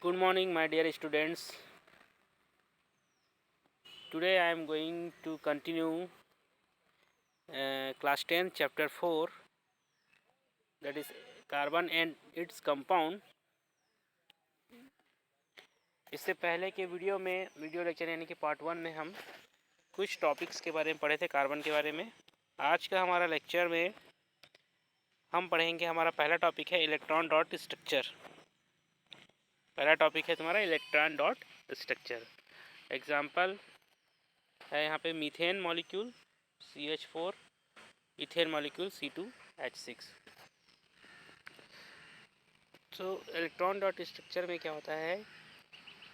Good morning, my dear students. Today I am going to continue class 10 chapter 4, that is carbon and its compound. इससे पहले के video lecture यानी कि part 1 में हम कुछ टॉपिक्स के बारे में पढ़े थे कार्बन के बारे में। आज का हमारा लेक्चर में हम पढ़ेंगे, हमारा पहला टॉपिक है इलेक्ट्रॉन डॉट स्ट्रक्चर। पहला टॉपिक है तुम्हारा इलेक्ट्रॉन डॉट स्ट्रक्चर। एग्जाम्पल है यहाँ पे methane molecule CH4, ethane molecule C2H6। तो इलेक्ट्रॉन डॉट स्ट्रक्चर में क्या होता है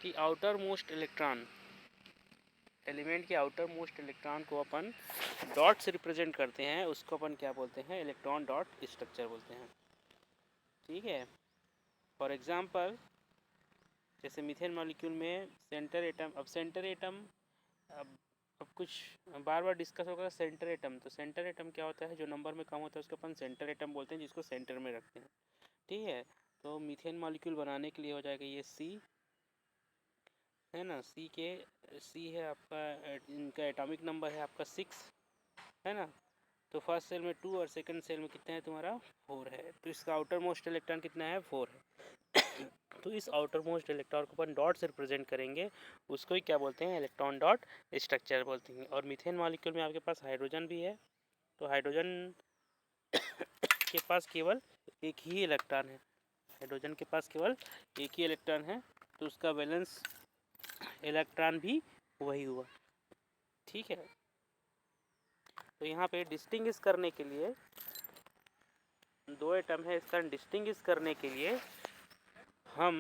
कि आउटर मोस्ट इलेक्ट्रॉन, एलिमेंट के आउटर मोस्ट इलेक्ट्रॉन को अपन डॉट से रिप्रेजेंट करते हैं, उसको अपन क्या बोलते हैं, इलेक्ट्रॉन डॉट स्ट्रक्चर बोलते हैं। ठीक है। फॉर एग्जांपल जैसे मीथेन मॉलिक्यूल में सेंटर एटम, अब कुछ बार बार डिस्कस होगा सेंटर एटम। तो सेंटर एटम क्या होता है, जो नंबर में कम होता है उसको अपन सेंटर एटम बोलते हैं, जिसको सेंटर में रखते हैं। ठीक है। तो मीथेन मॉलिक्यूल बनाने के लिए हो जाएगा ये C है ना। सी है आपका, इनका एटॉमिक नंबर है आपका 6 है ना। तो फर्स्ट सेल में 2 और सेकंड सेल में कितना है तुम्हारा 4 है। तो इसका आउटर मोस्ट इलेक्ट्रॉन कितना है 4 है। तो इस आउटर मोस्ट इलेक्ट्रॉन को अपन डॉट से रिप्रेजेंट करेंगे, उसको ही क्या बोलते हैं, इलेक्ट्रॉन डॉट स्ट्रक्चर बोलते हैं। और मीथेन मॉलिक्यूल में आपके पास हाइड्रोजन भी है, तो हाइड्रोजन के पास केवल एक ही इलेक्ट्रॉन है, हाइड्रोजन के पास केवल एक ही इलेक्ट्रॉन है, तो उसका वैलेंस इलेक्ट्रॉन भी वही हुआ। ठीक है। तो यहाँ पे डिस्टिंग्विश करने के लिए दो एटम है, इसका डिस्टिंग्विश करने के लिए हम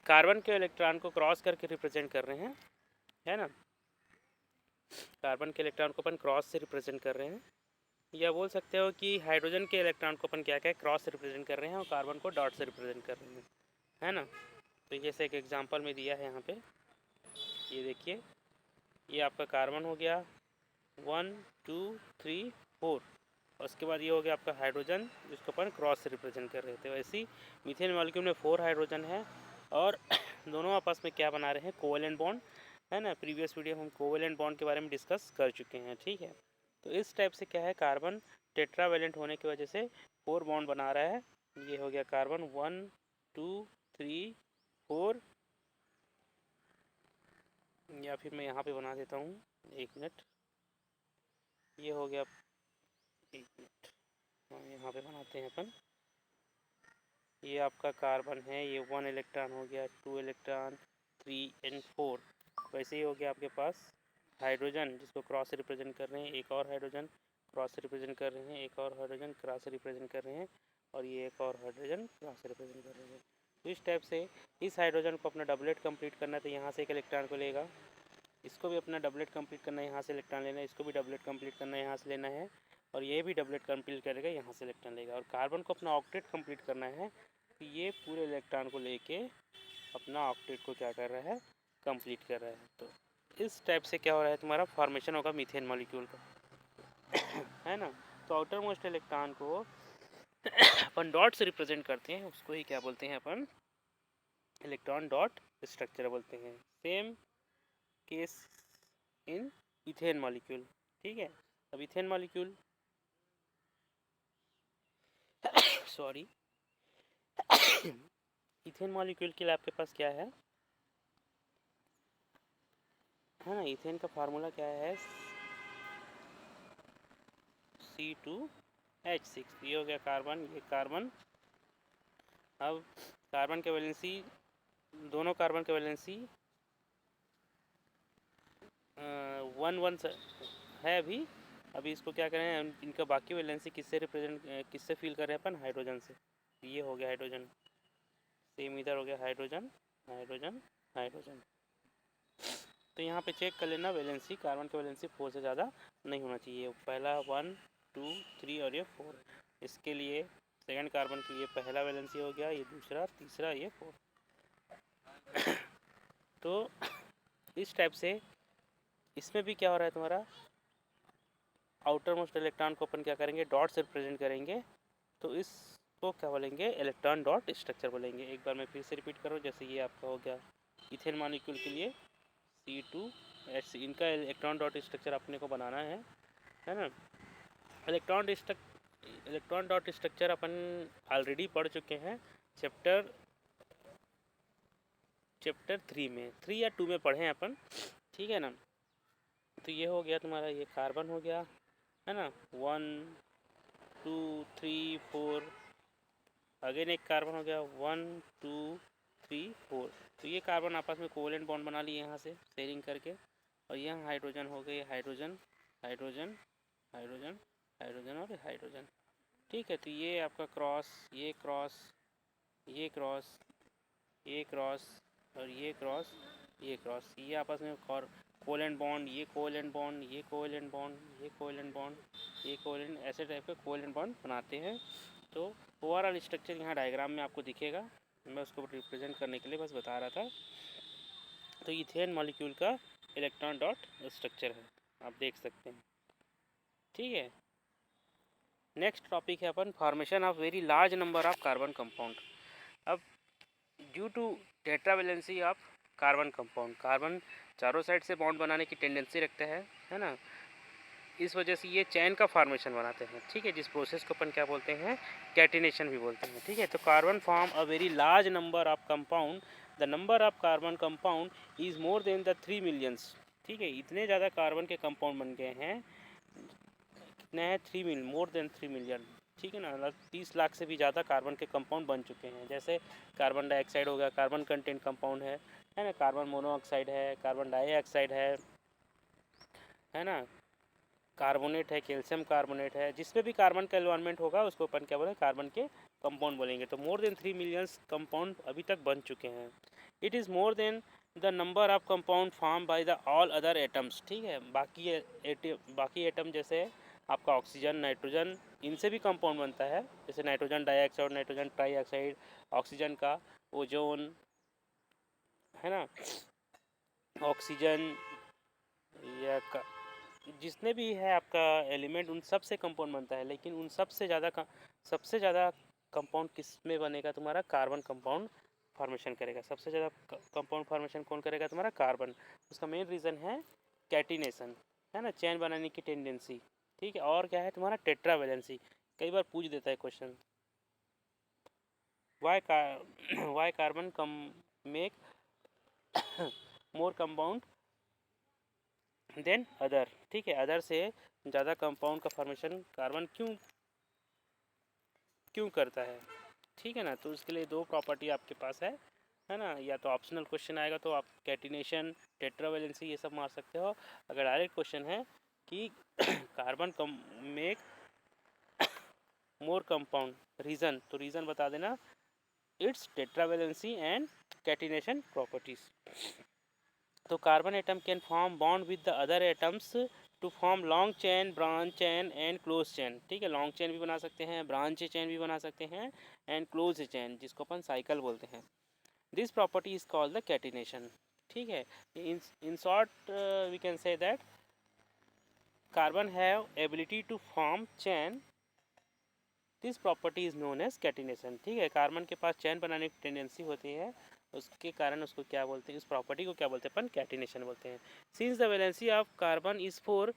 कार्बन के इलेक्ट्रॉन को क्रॉस करके रिप्रेजेंट कर रहे हैं, है ना। कार्बन के इलेक्ट्रॉन को अपन क्रॉस से रिप्रेजेंट कर रहे हैं, या बोल सकते हो कि हाइड्रोजन के इलेक्ट्रॉन को अपन क्या क्या क्रॉस से रिप्रेजेंट कर रहे हैं और कार्बन को डॉट से रिप्रेजेंट कर रहे हैं, है ना। तो जैसे एक एग्जांपल में दिया है यहाँ पे, ये देखिए, ये आपका कार्बन हो गया 1 2 3 4, और उसके बाद ये हो गया आपका हाइड्रोजन, जिसको अपन क्रॉस से रिप्रेजेंट कर रहे थे। वैसे ही मीथेन मॉलिक्यूल में 4 हाइड्रोजन है और दोनों आपस में क्या बना रहे हैं, कोवेलेंट बॉन्ड, है ना। प्रीवियस वीडियो हम कोवेलेंट बॉन्ड के बारे में डिस्कस कर चुके हैं। ठीक है। तो इस टाइप से क्या है, कार्बन टेट्रावेलेंट होने की वजह से 4 बॉन्ड बना रहा है। ये हो गया कार्बन 1 2 3 4, या फिर मैं यहाँ पे बना देता हूँ, 1 मिनट, ये हो गया, 1 मिनट, यहाँ पे बनाते हैं अपन। ये आपका कार्बन है, ये 1 इलेक्ट्रॉन हो गया, 2 इलेक्ट्रॉन, 3 एंड 4। वैसे ही हो गया आपके पास हाइड्रोजन, जिसको क्रॉस से रिप्रेजेंट कर रहे हैं, एक और हाइड्रोजन क्रॉस से रिप्रेजेंट कर रहे हैं, एक और हाइड्रोजन क्रॉस से रिप्रेजेंट कर रहे हैं, और ये एक और हाइड्रोजन क्रॉस से रिप्रेजेंट कर रहे हैं। तो इस टाइप से इस हाइड्रोजन को अपना डबलेट कंप्लीट करना है, तो यहाँ से एक इलेक्ट्रॉन को लेगा, इसको भी अपना डबलेट कंप्लीट करना है, यहाँ से इलेक्ट्रॉन लेना है, इसको भी डबलेट कंप्लीट करना है, यहाँ से लेना है, और ये भी डबलेट कंप्लीट करेगा, यहाँ से इलेक्ट्रॉन लेगा। और कार्बन को अपना ऑक्टेट कंप्लीट करना है, तो ये पूरे इलेक्ट्रॉन को लेके अपना ऑक्टेट को क्या कर रहा है, कंप्लीट कर रहा है। तो इस टाइप से क्या हो रहा है, तुम्हारा फॉर्मेशन होगा मीथेन मॉलिक्यूल का, है ना। तो आउटर मोस्ट इलेक्ट्रॉन को अपन डॉट से रिप्रेजेंट करते हैं, उसको ही क्या बोलते हैं अपन, इलेक्ट्रॉन डॉट स्ट्रक्चर बोलते हैं। Same case in ethane molecule. ठीक है। अब ethane molecule sorry ethane molecule के लिए आपके पास क्या है ना, इथेन का फार्मूला क्या है, C2H6। ये हो गया कार्बन, ये कार्बन। अब कार्बन के वैलेंसी, दोनों कार्बन के वैलेंसी 1 1 है अभी इसको क्या करें, इनका बाकी वैलेंसी किससे रिप्रेजेंट, किससे फील कर रहे हैं अपन, हाइड्रोजन से। ये हो गया हाइड्रोजन, सेम इधर हो गया हाइड्रोजन हाइड्रोजन हाइड्रोजन। तो यहाँ पे चेक कर लेना वैलेंसी, कार्बन की वैलेंसी 4 से ज़्यादा नहीं होना चाहिए। पहला 1 2 3 और ये 4, इसके लिए सेकंड कार्बन के लिए पहला वैलेंसी हो गया, ये दूसरा, तीसरा, ये 4। तो इस टाइप से इसमें भी क्या हो रहा है, तुम्हारा आउटर मोस्ट इलेक्ट्रॉन को अपन क्या करेंगे, डॉट से रिप्रेजेंट करेंगे। तो इस को क्या बोलेंगे, इलेक्ट्रॉन डॉट स्ट्रक्चर बोलेंगे। एक बार मैं फिर से रिपीट करूँ, जैसे ये आपका हो गया इथेन मॉलिक्यूल के लिए C2H, इनका इलेक्ट्रॉन डॉट स्ट्रक्चर अपने को बनाना है ना। इलेक्ट्रॉन डॉट स्ट्रक्चर अपन ऑलरेडी पढ़ चुके हैं चैप्टर 3 में, 3 या 2 में पढ़े हैं अपन, ठीक है ना। तो ये हो गया तुम्हारा, ये कार्बन हो गया है ना, 1 2 3 4, अगेन एक कार्बन हो गया 1 2 3 4। तो ये कार्बन आपस में कोवेलेंट बॉन्ड बना लिए यहाँ से शेयरिंग करके, और यहाँ हाइड्रोजन हो गए, हाइड्रोजन हाइड्रोजन हाइड्रोजन हाइड्रोजन और हाइड्रोजन, ठीक है। तो ये आपका क्रॉस, ये क्रॉस, ये क्रॉस, ये क्रॉस और ये क्रॉस, ये क्रॉस, ये आपस में कोवेलेंट बॉन्ड, ये कोवेलेंट बॉन्ड, ये कोवेलेंट बॉन्ड, ये कोवेलेंट बॉन्ड, ये कोवेलेंट, ऐसे टाइप के कोवेलेंट बॉन्ड बनाते हैं। तो ओवरऑल स्ट्रक्चर यहाँ डायग्राम में आपको दिखेगा, मैं उसको रिप्रेजेंट करने के लिए बस बता रहा था। तो इथेन मॉलिक्यूल का इलेक्ट्रॉन डॉट स्ट्रक्चर है, आप देख सकते हैं, ठीक है। नेक्स्ट टॉपिक है अपन formation of very large number of carbon compound. अब due to tetravalency of carbon compound, carbon चारों साइड से बॉन्ड बनाने की टेंडेंसी रखता है ना, इस वजह से ये चैन का फॉर्मेशन बनाते हैं, ठीक है, जिस प्रोसेस को अपन क्या बोलते हैं, कैटिनेशन भी बोलते हैं, ठीक है। तो carbon form a very large number of compound, the number of carbon compound is more than the 3 millions, ठीक है। इतने ज़्यादा कार्बन के कंपाउंड बन गए हैं, कितने हैं, 3 मिलियन, मोर देन 3 मिलियन, ठीक है ना, मतलब 30 लाख से भी ज़्यादा कार्बन के कंपाउंड बन चुके हैं। जैसे कार्बन डाइऑक्साइड हो गया, कार्बन कंटेंट कंपाउंड है ना, कार्बन मोनोऑक्साइड है, कार्बन डाइऑक्साइड है ना, कार्बोनेट है, कैल्शियम कार्बोनेट है, जिसमें भी कार्बन का एनवायरनमेंट होगा उसको अपन क्या बोलेंगे, कार्बन के कंपाउंड बोलेंगे। तो मोर देन 3 मिलियंस कंपाउंड अभी तक बन चुके हैं। It is more than the number of compound form by the all other atoms, ठीक है। बाकी एटम जैसे आपका ऑक्सीजन, नाइट्रोजन, इनसे भी कंपाउंड बनता है, जैसे nitrogen dioxide, nitrogen trioxide, oxygen का ओजोन, है ना, ऑक्सीजन या जितने भी है आपका एलिमेंट, उन सब से कंपाउंड बनता है। लेकिन उन सबसे ज़्यादा कंपाउंड किस में बनेगा, तुम्हारा कार्बन कंपाउंड फॉर्मेशन करेगा। सबसे ज़्यादा कंपाउंड फॉर्मेशन कौन करेगा, तुम्हारा कार्बन। उसका मेन रीज़न है कैटिनेशन, है ना, चैन बनाने की टेंडेंसी, ठीक है। और क्या है तुम्हारा, टेट्रावेलेंसी। कई बार पूछ देता है question, why carbon come make more compound than other, ठीक है। अदर से ज़्यादा कंपाउंड का फॉर्मेशन कार्बन क्यों करता है, ठीक है ना। तो उसके लिए 2 प्रॉपर्टी आपके पास है ना। या तो ऑप्शनल क्वेश्चन आएगा तो आप कैटिनेशन, टेट्रावेलेंसी ये सब मार सकते हो। अगर डायरेक्ट क्वेश्चन है कि कार्बन कम मेक मोर कंपाउंड, रीज़न, तो रीज़न बता देना, it's tetravalency and catenation properties. तो carbon atom can form bond with the other atoms to form long chain, branch chain and close chain, ठीक है। Long chain भी बना सकते हैं, ब्रांच चेन भी बना सकते हैं, एंड क्लोज चेन, जिसको अपन साइकिल बोलते हैं। This property is called the catenation, ठीक है। In short we can say that carbon have ability to form chain, this property is known as catenation, ठीक है। कार्बन के पास चैन बनाने की टेंडेंसी होती है, उसके कारण उसको क्या बोलते हैं, इस प्रॉपर्टी को क्या बोलते हैं अपन, कैटिनेशन बोलते हैं। Since the valency of carbon is 4,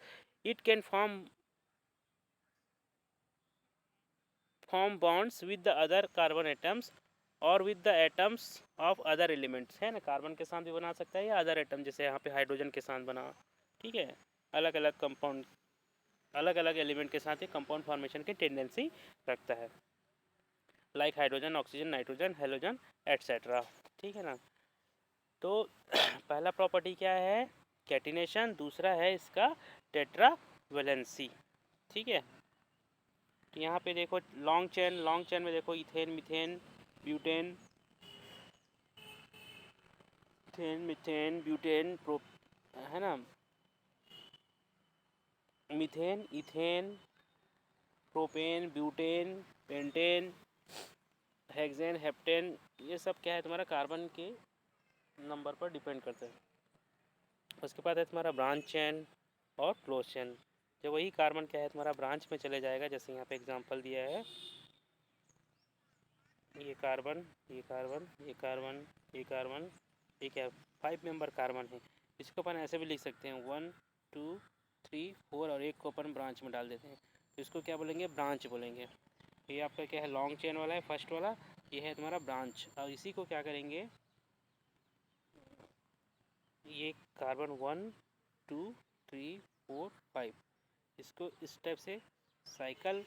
it can form bonds with the other carbon atoms और with the atoms of other elements, है ना। कार्बन के साथ भी बना सकता है या अदर एटम, जैसे यहाँ पे हाइड्रोजन के साथ बना, ठीक है। अलग अलग कंपाउंड, अलग अलग एलिमेंट के साथ ही कंपाउंड फॉर्मेशन की टेंडेंसी रखता है, like hydrogen, oxygen, nitrogen, halogen etcetera, ठीक है ना। तो पहला प्रॉपर्टी क्या है, कैटिनेशन, दूसरा है इसका टेट्रावेलेंसी, ठीक है। तो यहाँ पे देखो लॉन्ग चेन में देखो इथेन, मीथेन, ब्यूटेन, ब्यूटेन, है ना, methane, ethane, propane, butane, pentane, hexane, heptane, ये सब क्या है तुम्हारा कार्बन के नंबर पर डिपेंड करते हैं। उसके बाद है तुम्हारा ब्रांच चेन और क्लोज चेन। जब वही कार्बन क्या है तुम्हारा ब्रांच में चले जाएगा, जैसे यहाँ पे एग्जांपल दिया है ये कार्बन, ये कार्बन, ये कार्बन, ये कार्बन, ये क्या 5 मेंबर कार्बन है। इसको अपन ऐसे भी लिख सकते हैं 1 2 3 4 और एक को अपन ब्रांच में डाल देते हैं, तो इसको क्या बोलेंगे, ब्रांच बोलेंगे। ये आपका क्या है, लॉन्ग चेन वाला है फर्स्ट वाला, ये है तुम्हारा ब्रांच। और इसी को क्या करेंगे, ये कार्बन 1 2 3 4 5, इसको इस टाइप से साइकिल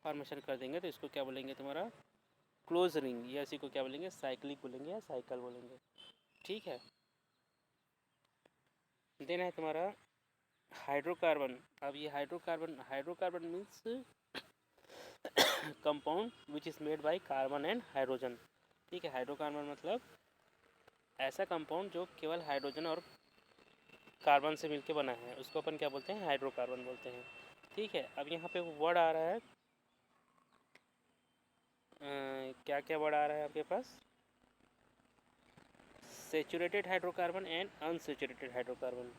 फॉर्मेशन कर देंगे, तो इसको क्या बोलेंगे तुम्हारा क्लोज रिंग, या इसी को क्या बोलेंगे साइक्लिक बोलेंगे या साइकिल बोलेंगे। ठीक है। देन है तुम्हारा हाइड्रोकार्बन। अब ये hydrocarbon means compound which is made by carbon and hydrogen. ठीक है, हाइड्रोकार्बन मतलब ऐसा कंपाउंड जो केवल हाइड्रोजन और कार्बन से मिलकर बना है, उसको अपन क्या बोलते हैं, हाइड्रोकार्बन बोलते हैं। ठीक है। अब यहाँ पे वर्ड आ रहा है, क्या क्या वर्ड आ रहा है आपके पास, saturated hydrocarbon and unsaturated hydrocarbon.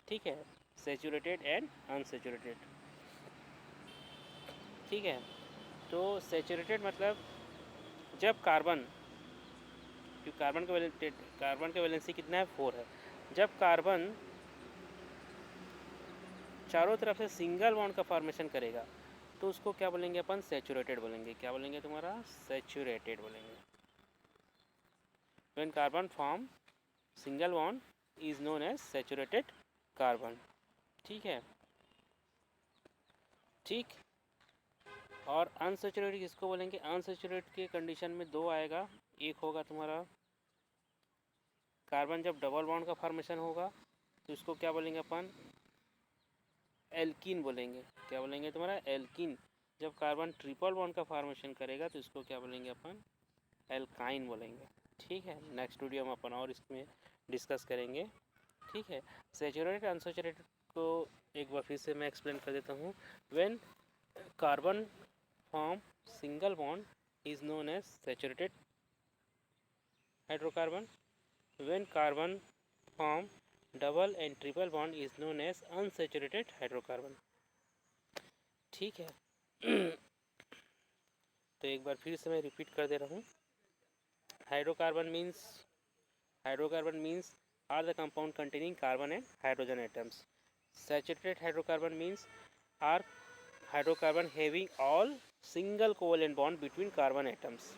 ठीक है, सैचुरेटेड एंड अनसैचुरेटेड। ठीक है, तो सैचुरेटेड मतलब जब कार्बन, क्योंकि कार्बन का वैलेंसी कितना है 4 है, जब कार्बन चारों तरफ से सिंगल बॉन्ड का फॉर्मेशन करेगा तो उसको क्या बोलेंगे अपन, सैचुरेटेड बोलेंगे। क्या बोलेंगे तुम्हारा, सैचुरेटेड बोलेंगे। When carbon form single bond is known as saturated carbon. ठीक है, ठीक। और अनसैचुरेटेड किसको बोलेंगे, अनसैचुरेटेड के कंडीशन में दो आएगा, एक होगा तुम्हारा कार्बन जब डबल बॉन्ड का फॉर्मेशन होगा तो इसको क्या बोलेंगे अपन, एल्कीन बोलेंगे। क्या बोलेंगे तुम्हारा, एल्कीन। जब कार्बन ट्रिपल बॉन्ड का फॉर्मेशन करेगा तो इसको क्या बोलेंगे अपन, एल्काइन बोलेंगे। ठीक है, नेक्स्ट वीडियो में अपन और इसमें डिस्कस करेंगे। ठीक है, सैचुरेटेड अनसैचुरेटेड को एक बार फिर से मैं एक्सप्लेन कर देता हूँ। When carbon form single bond is known as saturated hydrocarbon. When carbon form double and triple bond is known as unsaturated hydrocarbon. ठीक है। तो एक बार फिर से मैं रिपीट कर दे रहा हूँ। Hydrocarbon means are the compound containing carbon and hydrogen atoms. Saturated hydrocarbon means are hydrocarbon having all single covalent bond between carbon atoms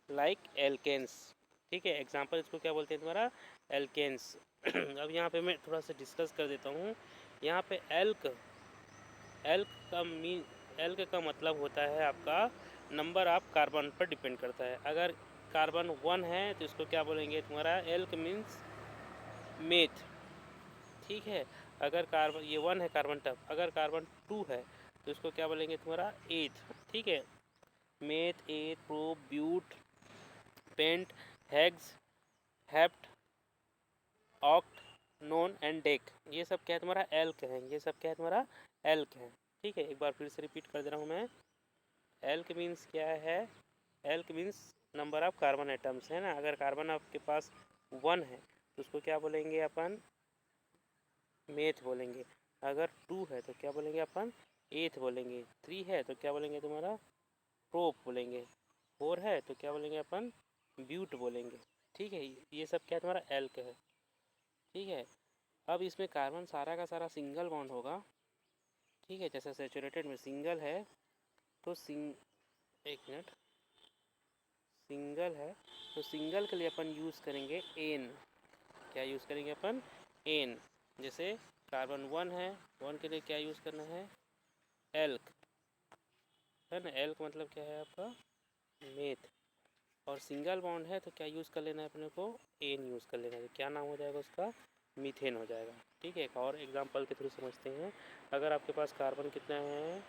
like alkanes. ठीक है, एग्जाम्पल इसको क्या बोलते हैं तुम्हारा, एल्केन्स। अब यहाँ पे मैं थोड़ा सा डिस्कस कर देता हूँ। यहाँ पे एल्क का मतलब होता है आपका नंबर ऑफ कार्बन पर डिपेंड करता है। अगर कार्बन 1 है तो इसको क्या बोलेंगे तुम्हारा, एल्क मीन्स मेथ। ठीक है, अगर कार्बन ये 1 है कार्बन टफ, अगर कार्बन 2 है तो इसको क्या बोलेंगे तुम्हारा, एथ। ठीक है, meth, eth, prop, but, pent, hex, hept, oct, non and dec, ये सब क्या है तुम्हारा, एल्क है। ये सब क्या है तुम्हारा, एल्क है। ठीक है, एक बार फिर से रिपीट कर दे रहा हूँ मैं। एल्क मीन्स क्या है, elk means number of carbon atoms है ना। अगर कार्बन आपके पास 1 है तो उसको क्या बोलेंगे अपन, मेथ बोलेंगे। अगर 2 है तो क्या बोलेंगे अपन, एथ बोलेंगे। 3 है तो क्या बोलेंगे तुम्हारा, प्रोप बोलेंगे। 4 है तो क्या बोलेंगे अपन, ब्यूट बोलेंगे। ठीक है, ये सब क्या तुम्हारा एल्क है। ठीक है, अब इसमें कार्बन सारा का सारा सिंगल बॉन्ड होगा। ठीक है, जैसे सैचुरेटेड में सिंगल है तो एक मिनट, सिंगल है तो सिंगल के लिए अपन यूज़ करेंगे एन। क्या यूज़ करेंगे अपन, एन। जैसे कार्बन 1 है, 1 के लिए क्या यूज़ करना है, एल्क, है ना। एल्क मतलब क्या है आपका, मेथ। और सिंगल बॉन्ड है तो क्या यूज़ कर लेना है अपने को, एन यूज़ कर लेना है। क्या नाम हो जाएगा उसका, मीथेन हो जाएगा। ठीक है, एक और एग्जांपल के थ्रू समझते हैं। अगर आपके पास कार्बन कितना है,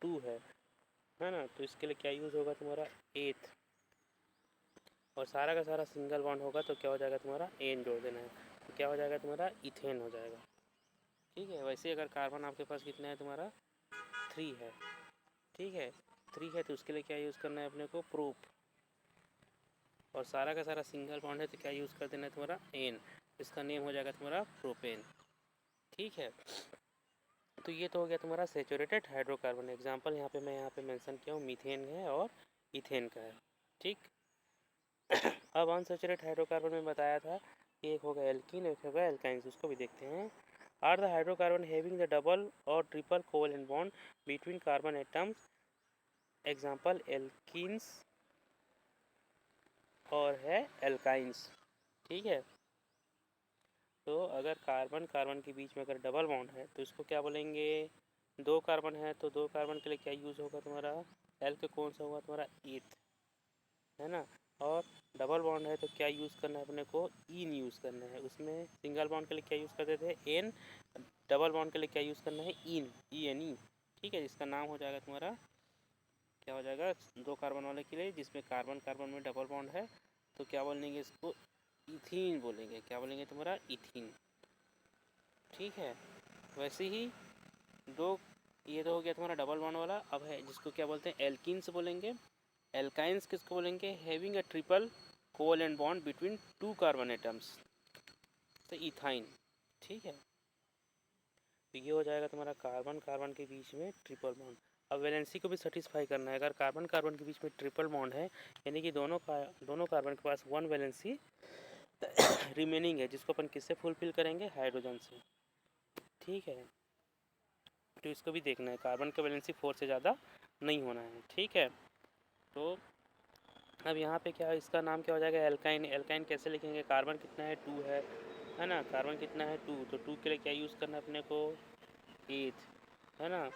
2 है ना, तो इसके लिए क्या यूज़ होगा तुम्हारा, एथ। और सारा का सारा सिंगल बॉन्ड होगा तो क्या हो जाएगा तुम्हारा, एन जोड़ देना है, तो क्या हो जाएगा तुम्हारा, इथेन हो जाएगा। ठीक है, वैसे अगर कार्बन आपके पास कितना है तुम्हारा, 3 है। ठीक है, 3 है तो उसके लिए क्या यूज़ करना है अपने को, प्रोप। और सारा का सारा सिंगल बॉन्ड है तो क्या यूज़ कर देना है तुम्हारा, एन। इसका नेम हो जाएगा तुम्हारा प्रोपेन। ठीक है, तो ये तो हो गया तुम्हारा सैचुरेटेड हाइड्रोकार्बन। एग्जांपल यहाँ पे मैं मेंशन किया हूँ, मीथेन है और इथेन का है। ठीक। अब अनसैचुरेटेड हाइड्रोकार्बन में बताया था कि एक होगा एल्कीन, एक होगा एल्काइंस, उसको भी देखते हैं। Are the hydrocarbon having the double और triple covalent bond between carbon atoms, example alkenes और है एल्काइंस। ठीक है, तो अगर कार्बन कार्बन के बीच में अगर डबल बॉन्ड है तो इसको क्या बोलेंगे? दो कार्बन है तो दो कार्बन के लिए क्या यूज़ होगा तुम्हारा? एल के कौन सा होगा तुम्हारा? ईथ, है ना। और डबल बॉन्ड है तो क्या यूज़ करना है अपने को? इन यूज़ करना है। उसमें सिंगल बॉन्ड के लिए क्या यूज़ करते थे? एन। डबल बॉन्ड के लिए क्या यूज़ करना है? इन, ई एन ई। ठीक है, इसका नाम हो जाएगा तुम्हारा, क्या हो जाएगा? दो कार्बन वाले के लिए जिसमें कार्बन कार्बन में डबल बॉन्ड है तो क्या बोलेंगे इसको? इथीन बोलेंगे। क्या बोलेंगे तुम्हारा? इथीन। ठीक है, वैसे ही दो, ये तो हो गया तुम्हारा डबल बॉन्ड वाला। अब है जिसको क्या बोलते हैं? एल्कीन्स बोलेंगे। एल्काइंस किसको बोलेंगे? Having a triple covalent bond between two carbon atoms, तो इथाइन। ठीक है, तो ये हो जाएगा तुम्हारा कार्बन कार्बन के बीच में ट्रिपल बॉन्ड। अब वैलेंसी को भी सेटिस्फाई करना है। अगर कार्बन कार्बन के बीच में ट्रिपल बॉन्ड है यानी कि दोनों कार्बन के पास वन वैलेंसी रिमेनिंग है, जिसको अपन किससे फुलफिल करेंगे? हाइड्रोजन से। ठीक है, तो इसको भी देखना है, कार्बन का वैलेंसी 4 से ज़्यादा नहीं होना है। ठीक है, तो अब यहाँ पे क्या, इसका नाम क्या हो जाएगा? एल्काइन। एल्काइन कैसे लिखेंगे? कार्बन कितना है? 2 है ना। कार्बन कितना है? 2, तो 2 के लिए क्या यूज़ करना है अपने को? एथ, है ना।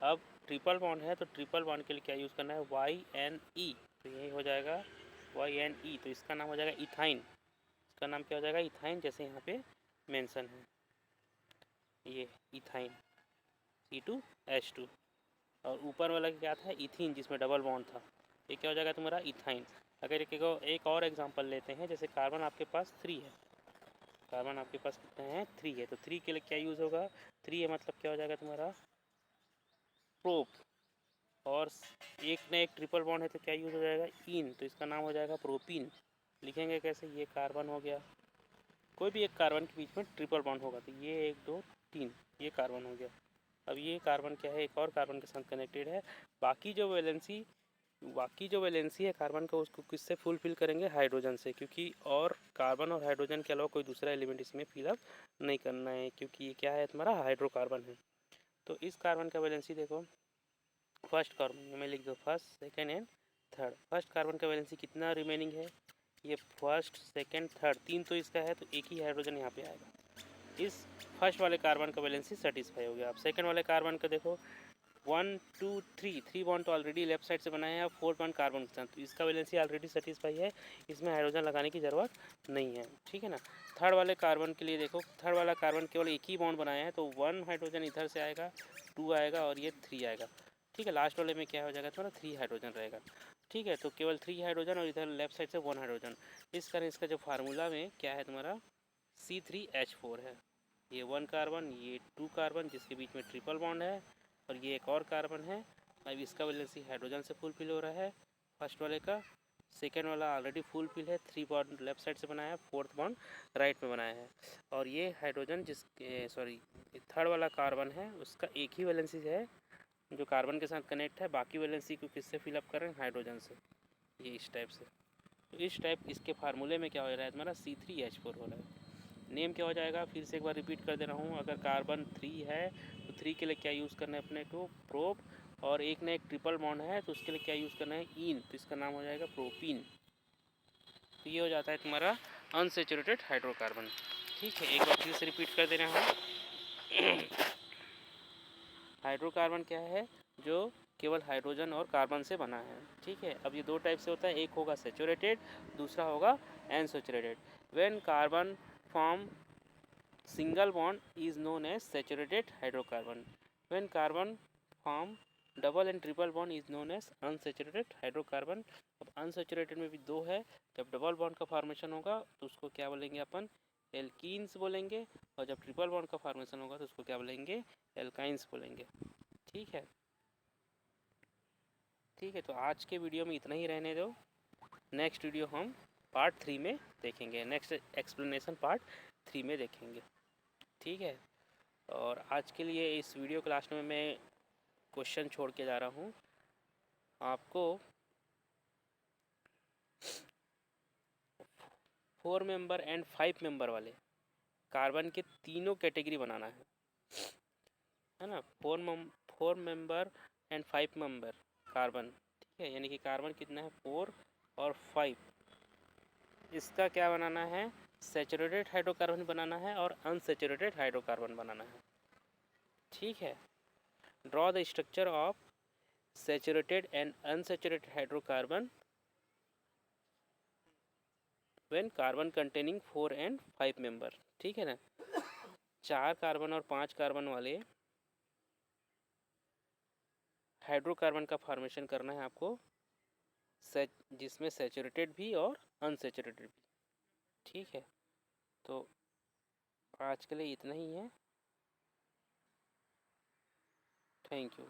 अब ट्रिपल बॉन्ड है तो ट्रिपल बॉन्ड के लिए क्या यूज़ करना है? वाई एन ई, तो यही हो जाएगा वाई एन ई, तो इसका नाम हो जाएगा इथाइन। इसका नाम क्या हो जाएगा? इथाइन, जैसे यहाँ पे मेंशन है ये इथाइन, C2H2। और ऊपर वाला क्या था? इथीन, जिसमें डबल बॉन्ड था। ये क्या हो जाएगा तुम्हारा? इथाइन। अगर एक और एग्जांपल लेते हैं, जैसे कार्बन आपके पास 3 है, कार्बन आपके पास कितने हैं? 3 है, तो 3 के लिए क्या यूज़ होगा? 3 है मतलब क्या हो जाएगा तुम्हारा? प्रोप। और एक ना एक ट्रिपल बॉन्ड है तो क्या यूज़ हो जाएगा? इन, तो इसका नाम हो जाएगा प्रोपीन। लिखेंगे कैसे? ये कार्बन हो गया, कोई भी एक कार्बन के बीच में ट्रिपल बॉन्ड होगा तो ये 1 2 3, ये कार्बन हो गया। अब ये कार्बन क्या है? एक और कार्बन के साथ कनेक्टेड है। बाकी जो वैलेंसी है कार्बन का, उसको किससे फुलफिल करेंगे? हाइड्रोजन से, क्योंकि और कार्बन और हाइड्रोजन के अलावा कोई दूसरा एलिमेंट इसमें फिलअप नहीं करना है, क्योंकि ये क्या है तुम्हारा? हाइड्रोकार्बन है। तो इस कार्बन का वैलेंसी देखो, फर्स्ट कार्बन में लिख दो first, second and third. First carbon का वैलेंसी कितना रिमेनिंग है? ये फर्स्ट, सेकेंड, थर्ड, 3 तो इसका है, तो एक ही हाइड्रोजन यहाँ पे आएगा। इस फर्स्ट वाले कार्बन का वैलेंसी सेटिस्फाई हो गया। अब सेकेंड वाले कार्बन का देखो, 1 2 3 बॉन्ड तो ऑलरेडी लेफ्ट साइड से बनाए हैं। अब 4 बॉन्ड कार्बन के साथ, तो इसका वैलेंसी ऑलरेडी सेटिस्फाई है, इसमें हाइड्रोजन लगाने की ज़रूरत नहीं है। ठीक है ना। थर्ड वाले कार्बन के लिए देखो, थर्ड वाला कार्बन केवल एक ही बॉन्ड बनाया है, तो 1 हाइड्रोजन इधर से आएगा, 2 आएगा और ये 3 आएगा। ठीक है, लास्ट वाले में क्या हो जाएगा थोड़ा? 3 हाइड्रोजन रहेगा। ठीक है, तो केवल 3 हाइड्रोजन और इधर लेफ्ट साइड से 1 हाइड्रोजन। इस कारण इसका जो फार्मूला में क्या है तुम्हारा? C3H4 है। ये 1 कार्बन, ये 2 कार्बन जिसके बीच में ट्रिपल बॉन्ड है, और ये एक और कार्बन है। अब इसका वैलेंसी हाइड्रोजन से फुलफिल हो रहा है, फर्स्ट वाले का। सेकेंड वाला ऑलरेडी फुलफिल है, 3 बॉन्ड लेफ्ट साइड से बनाया है, 4th बॉन्ड राइट में बनाया है। और ये हाइड्रोजन थर्ड वाला कार्बन है, उसका एक ही वैलेंसी है जो कार्बन के साथ कनेक्ट है, बाकी वैलेंसी को किससे फिलअप कर रहे हैं? हाइड्रोजन से। ये इस टाइप से, तो इस टाइप इसके फार्मूले में क्या हो रहा है तुम्हारा? C3H4 हो रहा है। नेम क्या हो जाएगा? फिर से एक बार रिपीट कर दे रहा हूँ। अगर कार्बन 3 है तो 3 के लिए क्या यूज़ करना है अपने को? प्रोप। और एक ना एक ट्रिपल बॉन्ड है तो उसके लिए क्या यूज़ करना है? इन, तो इसका नाम हो जाएगा प्रोपीन। तो ये हो जाता है तुम्हारा अनसेचुरेटेड हाइड्रोकार्बन। ठीक है, एक बार फिर से रिपीट कर दे रहा हूँ। हाइड्रोकार्बन क्या है? जो केवल हाइड्रोजन और कार्बन से बना है। ठीक है, अब ये दो टाइप से होता है, एक होगा सेचुरेटेड, दूसरा होगा unsaturated. When carbon form single bond is known as saturated hydrocarbon. When carbon form double and triple bond is known as unsaturated hydrocarbon. अब unsaturated में भी दो है, जब डबल बॉन्ड का फॉर्मेशन होगा तो उसको क्या बोलेंगे अपन? एल्कीन्स बोलेंगे। और जब ट्रिपल बॉन्ड का फॉर्मेशन होगा तो उसको क्या बोलेंगे? एल्काइंस बोलेंगे। ठीक है, ठीक है, तो आज के वीडियो में इतना ही रहने दो। नेक्स्ट वीडियो हम पार्ट 3 में देखेंगे, नेक्स्ट एक्सप्लेनेशन पार्ट 3 में देखेंगे। ठीक है, और आज के लिए इस वीडियो के लास्ट में मैं क्वेश्चन छोड़ के जा रहा हूँ आपको। 4 मेंबर एंड 5 मेंबर वाले कार्बन के तीनों कैटेगरी बनाना है ना। 4 मेंबर एंड 5 मेंबर कार्बन, ठीक है, यानी कि कार्बन कितना है 4 और 5। इसका क्या बनाना है, सैचुरेटेड हाइड्रोकार्बन बनाना है और अनसैचुरेटेड हाइड्रोकार्बन बनाना है, ठीक है। Draw the structure of saturated and unsaturated hydrocarbon when carbon containing 4 and 5 member, ठीक है ना। 4 कार्बन और 5 कार्बन वाले हाइड्रोकार्बन का फॉर्मेशन करना है आपको, जिसमें सैचुरेटेड भी और अनसैचुरेटेड भी, ठीक है। तो आज के लिए इतना ही है। Thank you.